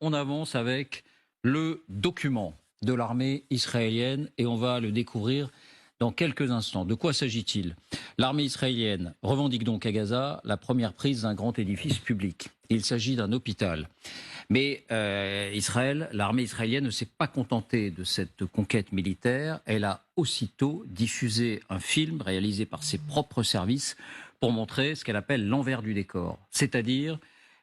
on avance avec le document de l'armée israélienne et on va le découvrir dans quelques instants. De quoi s'agit-il? L'armée israélienne revendique donc à Gaza la première prise d'un grand édifice public. Il s'agit d'un hôpital. Mais l'armée israélienne ne s'est pas contentée de cette conquête militaire. Elle a aussitôt diffusé un film réalisé par ses propres services pour montrer ce qu'elle appelle l'envers du décor, c'est-à-dire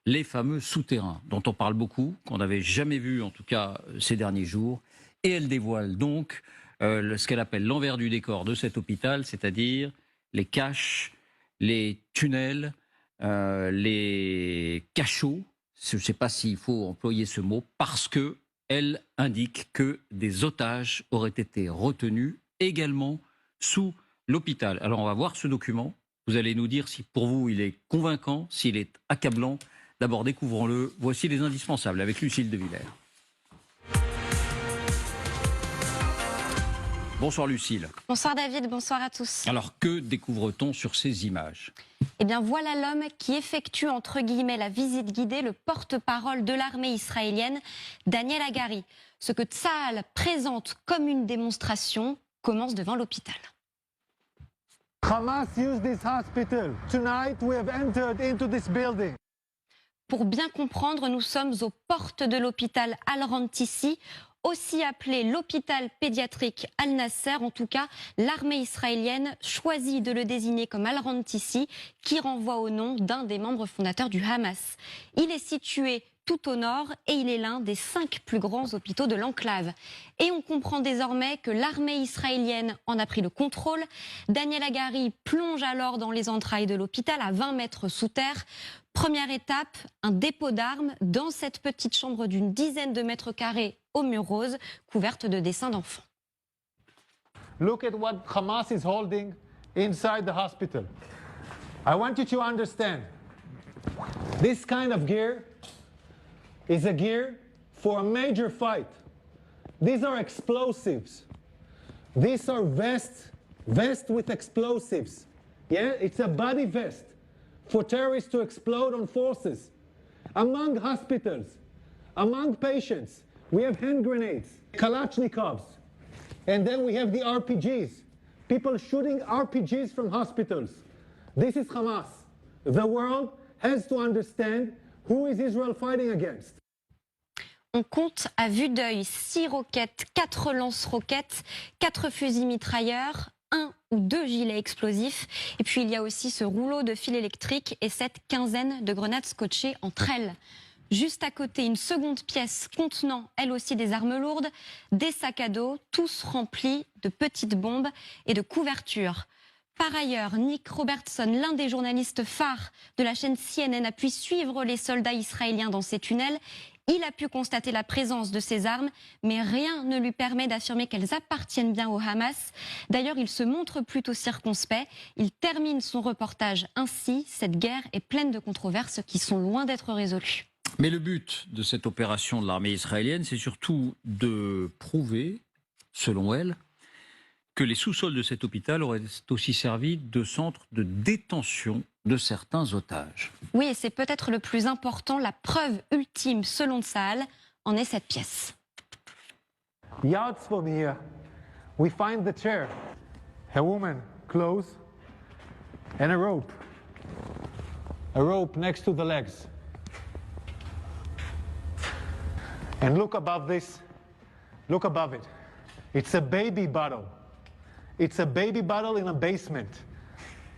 les fameux souterrains dont on parle beaucoup, qu'on n'avait jamais vu en tout cas ces derniers jours. Et elle dévoile donc ce qu'elle appelle l'envers du décor de cet hôpital, c'est-à-dire les caches, les tunnels, les cachots. Je ne sais pas s'il faut employer ce mot, parce qu'elle indique que des otages auraient été retenus également sous l'hôpital. Alors on va voir ce document. Vous allez nous dire si pour vous il est convaincant, s'il est accablant. D'abord découvrons-le. Voici les indispensables avec Lucille de Villers. Bonsoir Lucille. Bonsoir David, bonsoir à tous. Alors que découvre-t-on sur ces images? Eh bien voilà l'homme qui effectue entre guillemets la visite guidée, le porte-parole de l'armée israélienne, Daniel Hagari. Ce que Tsahal présente comme une démonstration commence devant l'hôpital. Hamas used this hospital. Tonight we have entered into this building. Pour bien comprendre, nous sommes aux portes de l'hôpital Al-Rantissi, aussi appelé l'hôpital pédiatrique Al-Nasser. En tout cas, l'armée israélienne choisit de le désigner comme Al-Rantissi, qui renvoie au nom d'un des membres fondateurs du Hamas. Il est situé tout au nord et il est l'un des 5 plus grands hôpitaux de l'enclave. Et on comprend désormais que l'armée israélienne en a pris le contrôle. Daniel Hagari plonge alors dans les entrailles de l'hôpital à 20 mètres sous terre. Première étape, un dépôt d'armes dans cette petite chambre d'une dizaine de mètres carrés aux murs roses, couverte de dessins d'enfants. Look at what Hamas is holding inside the hospital. I want you to understand, this kind of gear is a gear for a major fight. These are explosives. These are vests with explosives. Yeah, it's a body vest for terrorists to explode on forces. Among hospitals, among patients, we have hand grenades, Kalashnikovs, and then we have the RPGs. People shooting RPGs from hospitals. This is Hamas. The world has to understand who is Israel fighting against. On compte à vue d'œil 6 roquettes, 4 lance-roquettes, 4 fusils mitrailleurs, 1 ou 2 gilets explosifs. Et puis il y a aussi ce rouleau de fil électrique et cette quinzaine de grenades scotchées entre elles. Juste à côté, une seconde pièce contenant, elle aussi, des armes lourdes, des sacs à dos, tous remplis de petites bombes et de couvertures. Par ailleurs, Nick Robertson, l'un des journalistes phares de la chaîne CNN, a pu suivre les soldats israéliens dans ces tunnels. Il a pu constater la présence de ces armes, mais rien ne lui permet d'affirmer qu'elles appartiennent bien au Hamas. D'ailleurs, il se montre plutôt circonspect. Il termine son reportage ainsi. Cette guerre est pleine de controverses qui sont loin d'être résolues. Mais le but de cette opération de l'armée israélienne, c'est surtout de prouver, selon elle, que les sous-sols de cet hôpital auraient aussi servi de centre de détention de certains otages. Oui, et c'est peut-être le plus important, la preuve ultime, selon Tsahal, en est cette pièce. Yards from here, we find the chair, a woman, clothes, and a rope. A rope next to the legs. And look above this, look above it. It's a baby bottle. It's a baby bottle in a basement.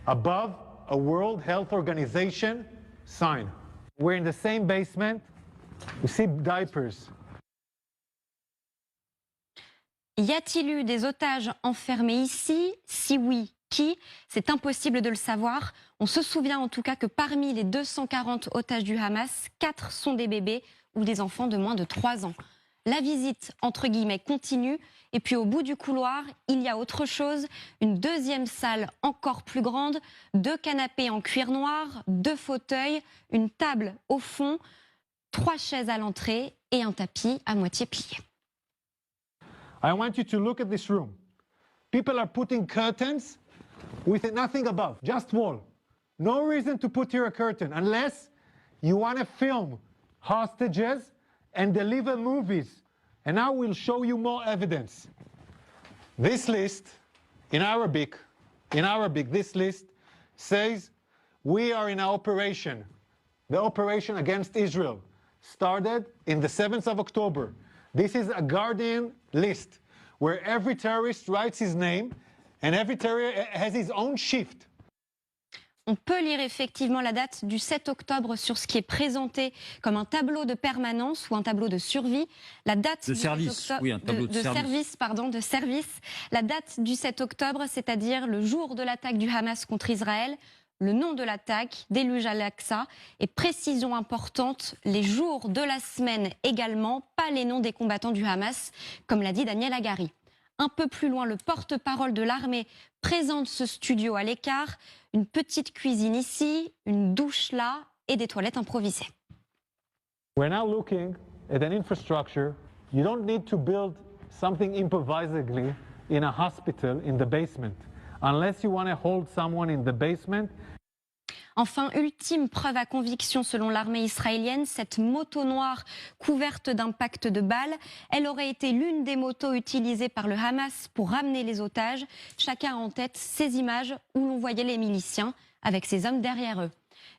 Above a World Health Organization sign. We're in the same basement. We see diapers. Y a-t-il eu des otages enfermés ici? Si oui, qui? C'est impossible de le savoir. On se souvient en tout cas que parmi les 240 otages du Hamas, 4 sont des bébés ou des enfants de moins de 3 ans. La visite, entre guillemets, continue. Et puis au bout du couloir, il y a autre chose. Une deuxième salle encore plus grande. 2 canapés en cuir noir, 2 fauteuils, une table au fond, 3 chaises à l'entrée et un tapis à moitié plié. I want you to look at this room. People are putting curtains with nothing above, just wall. No reason to put here a curtain unless you want to film hostages and deliver movies. And now we'll show you more evidence. This list, in Arabic, this list says we are in an operation. The operation against Israel started in the 7th of October. This is a Guardian list where every terrorist writes his name and every terrorist has his own shift. On peut lire effectivement la date du 7 octobre sur ce qui est présenté comme un tableau de permanence ou un tableau de survie. La date de du service, 7 octobre, oui, un tableau de service. de service. La date du 7 octobre, c'est-à-dire le jour de l'attaque du Hamas contre Israël, le nom de l'attaque, déluge al-Aqsa, et précision importante, les jours de la semaine également, pas les noms des combattants du Hamas, comme l'a dit Daniel Hagari. Un peu plus loin, le porte-parole de l'armée présente ce studio à l'écart, une petite cuisine ici, une douche là et des toilettes improvisées. We're now looking at an infrastructure. You don't need to build something improvisedly in a hospital in the basement. Unless you want to hold someone in the basement. Enfin, ultime preuve à conviction selon l'armée israélienne, cette moto noire couverte d'impacts de balles, elle aurait été l'une des motos utilisées par le Hamas pour ramener les otages. Chacun a en tête ces images où l'on voyait les miliciens avec ces hommes derrière eux.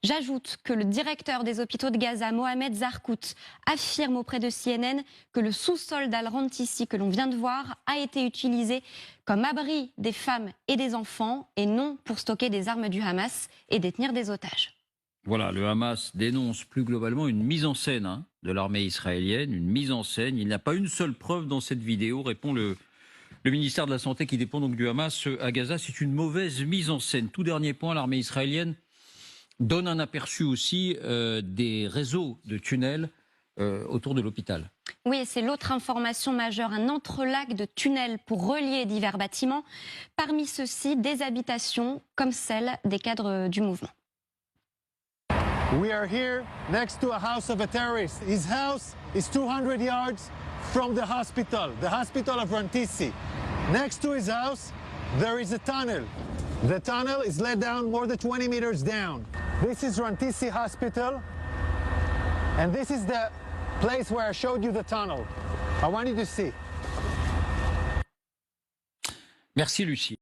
J'ajoute que le directeur des hôpitaux de Gaza, Mohamed Zarkout, affirme auprès de CNN que le sous-sol d'Al-Rantissi que l'on vient de voir a été utilisé comme abri des femmes et des enfants et non pour stocker des armes du Hamas et détenir des otages. Voilà, le Hamas dénonce plus globalement une mise en scène de l'armée israélienne, une mise en scène. Il n'y a pas une seule preuve dans cette vidéo, répond le ministère de la Santé qui dépend donc du Hamas à Gaza. C'est une mauvaise mise en scène. Tout dernier point, l'armée israélienne donne un aperçu aussi des réseaux de tunnels autour de l'hôpital. Oui, et c'est l'autre information majeure, un entrelac de tunnels pour relier divers bâtiments. Parmi ceux-ci, des habitations comme celle des cadres du mouvement. We are here next to a house of a terrorist. His house is 200 yards from the hospital of Rantissi. Next to his house, there is a tunnel. The tunnel is let down more than 20 meters down. This is Rantissi Hospital, and this is the place where I showed you the tunnel. I want you to see. Merci Lucie.